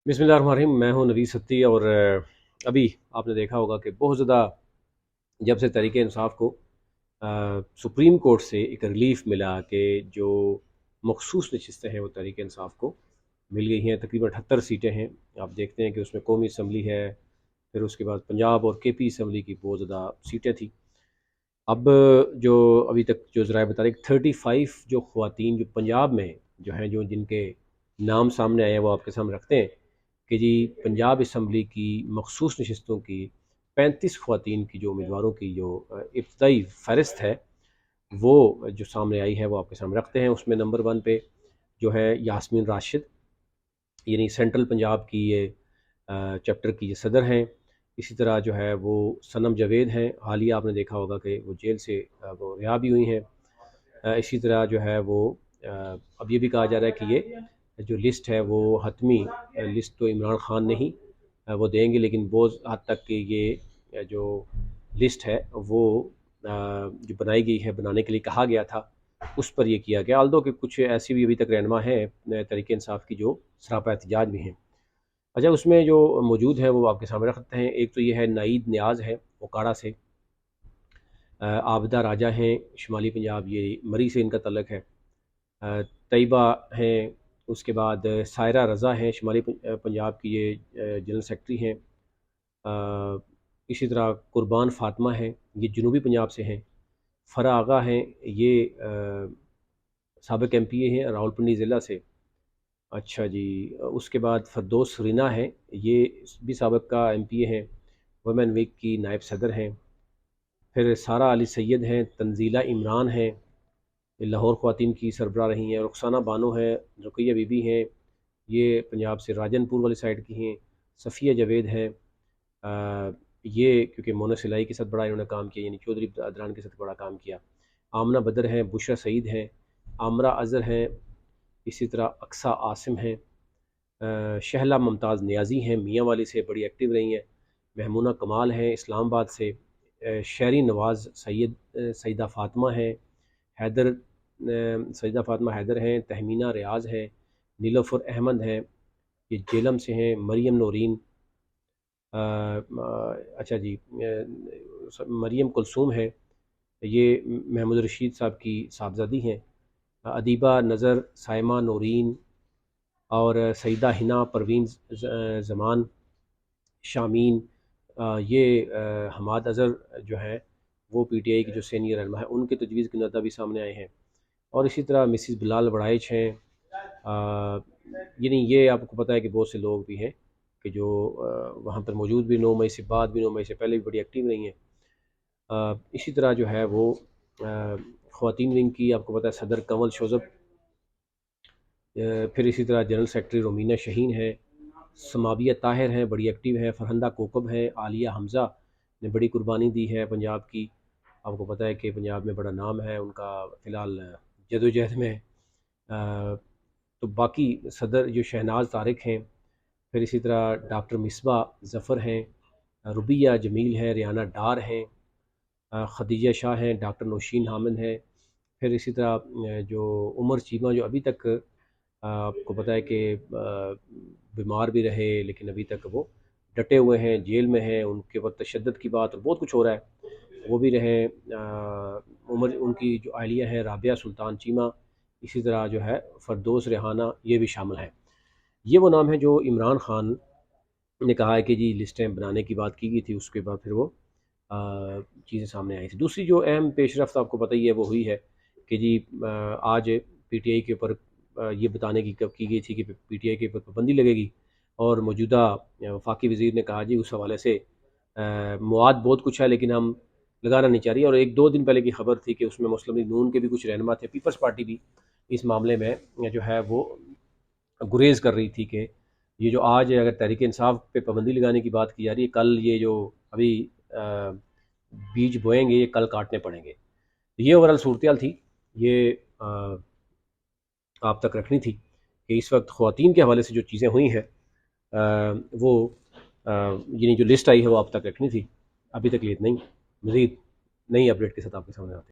बिस्मिल्लाहिर्रहमानिर्रहीम। मैं हूं नवीद सत्ती और अभी आपने देखा होगा कि बहुत ज़्यादा जब से तहरीक इंसाफ को सुप्रीम कोर्ट से एक रिलीफ मिला कि जो मखसूस नशिस्तें हैं वो तहरीक इंसाफ को मिल गई हैं। तकरीबन 78 सीटें हैं। आप देखते हैं कि उसमें कौमी असम्बली है, फिर उसके बाद पंजाब और के पी असम्बली की बहुत ज़्यादा सीटें थी। अब जो अभी तक जो ज़राए बता रहे 35 जो ख़वातीन जो पंजाब में जो हैं, जो जिनके नाम सामने आए हैं, वो आपके सामने रखते हैं कि जी पंजाब असम्बली की मखसूस नशस्तों की 35 ख़वातीन की जो उम्मीदवारों की जो इब्तदाई फ़हरिस्त है वो जो सामने आई है वो आपके सामने रखते हैं। उसमें नंबर 1 पे जो है यास्मीन राशिद, यानी सेंट्रल पंजाब की ये चैप्टर की ये सदर हैं। इसी तरह जो है वो सनम जावेद हैं, हालिया आपने देखा होगा कि वो जेल से वो रिहा भी हुई हैं। इसी तरह जो है वो अब ये भी कहा जा रहा है कि ये जो लिस्ट है वो हतमी लिस्ट तो इमरान खान नहीं वो देंगे, लेकिन बहुत हद तक कि ये जो लिस्ट है वो जो बनाई गई है, बनाने के लिए कहा गया था, उस पर ये किया गया। आल्दो कि कुछ ऐसी भी अभी तक रहनुमा हैं तहरीक इंसाफ की जो सरापा एहतजाज भी हैं। अच्छा, उसमें जो मौजूद है वो आपके सामने रखते हैं। एक तो ये है नाईद नियाज़ है ओकाड़ा से, आबदा राजा हैं शुमाली पंजाब, ये मरी से इनका तल्लक है। तैयबा हैं, उसके बाद सायरा रज़ा हैं शुमाली पंजाब की, ये जनरल सेक्रेटरी हैं। इसी तरह कुर्बान फातिमा हैं, ये जनूबी पंजाब से हैं। फ़रा आगा हैं, ये साबिक़ MP हैं रावलपिंडी ज़िला से। अच्छा जी, उसके बाद फ़रदौस रीना हैं, ये भी साबिक़ MP हैं, वुमेन वीक की नायब सदर हैं। फिर सारा अली सैयद हैं, तंजीला इमरान हैं, ये लाहौर ख़वातीन की सरबराह रही हैं। रुखसाना बानो हैं, रुक़ैया बीबी हैं, ये पंजाब से राजनपुर वाली साइड की हैं। सफ़िया जावेद हैं, ये क्योंकि मोना सिलाई के साथ बड़ा इन्होंने काम किया, यानी चौधरी अदरान के साथ बड़ा काम किया। आमना बदर हैं, बुशरा सईद हैं, आमरा अज़हर हैं, इसी तरह अक्सा आसिम हैं। शहला मुमताज़ नियाज़ी हैं, मियाँ वाली से बड़ी एक्टिव रही हैं। महमूना कमाल हैं इस्लामाबाद से। शहरी नवाज़ सैयद, सईदा फ़ातिमा हैं, सईदा फ़ातिमा हैदर हैं। तहमीना रियाज़ हैं, नीलोफ़र अहमद हैं, ये जेलम से हैं। मरियम नौरीन, अच्छा जी, मरियम कुलसूम है, ये महमूद रशीद साहब की साहबजादी हैं। अदीबा नज़र, साइमा नौरीन और सईदा हिना, परवीन ज़मान, शामीन, ये हमाद अज़हर जो हैं वो PTI की जो सीनियर रहनुमा है, उनके तजवीज़ के नदा भी सामने आए हैं। और इसी तरह मिसिज़ बिलाल वड़ाइच हैं। यानी ये आपको पता है कि बहुत से लोग भी हैं कि जो वहाँ पर मौजूद भी 9 मई से बाद भी, 9 मई से पहले भी बड़ी एक्टिव रही हैं। इसी तरह जो है वो ख़वातीन विंग की आपको पता है सदर कंवल शोज़ब, फिर इसी तरह जनरल सेक्रेटरी रोमीना शहीन है, समाविया ताहिर हैं, बड़ी एक्टिव हैं। फरहंदा कोकब हैं, आलिया हमज़ा ने बड़ी कुर्बानी दी है पंजाब की। आपको पता है कि पंजाब में बड़ा नाम है उनका फ़िलहाल जदोजहद में। तो बाकी सदर जो शहनाज तारिक हैं, फिर इसी तरह डॉक्टर मिसबा ज़फ़र हैं, रुबिया जमील हैं, रियाना डार हैं, खदीजा शाह हैं, डॉक्टर नौशीन हामिद हैं। फिर इसी तरह जो उमर चीमा, जो अभी तक आपको पता है कि बीमार भी रहे लेकिन अभी तक वो डटे हुए हैं, जेल में हैं, उनके ऊपर तशद्दुद की बात और बहुत कुछ हो रहा है, वो भी रहे। उमर उनकी जो अहलिया है राबिया सुल्तान चीमा, इसी तरह जो है फ़रदौस रेहाना, ये भी शामिल हैं। ये वो नाम है जो इमरान खान ने कहा है कि जी लिस्टें बनाने की बात की गई थी, उसके बाद फिर वो चीज़ें सामने आई थी। दूसरी जो अहम पेशरफ्त आपको पता ही है वो हुई है कि जी आज PTI के ऊपर ये बताने की कब की गई थी कि PTI के ऊपर पाबंदी लगेगी, और मौजूदा वफाकी वज़ीर ने कहा जी उस हवाले से मवाद बहुत कुछ है लेकिन हम लगाना नहीं चाह रही। और 1-2 दिन पहले की खबर थी कि उसमें मुस्लिम लीग नून के भी कुछ रहनुमा थे, पीपल्स पार्टी भी इस मामले में जो है वो गुरेज कर रही थी कि ये जो आज अगर तहरीक इंसाफ पे पाबंदी लगाने की बात की जा रही है, कल ये जो अभी बीज बोएंगे ये कल काटने पड़ेंगे। तो ये ओवरऑल सूरत हाल थी, ये आप तक रखनी थी कि इस वक्त ख़वातीन के हवाले से जो चीज़ें हुई हैं वो यानी जो लिस्ट आई है वो आप तक रखनी थी। अभी तक लिए नहीं, मज़ीद नई अपडेट के साथ आपके सामने आते हैं।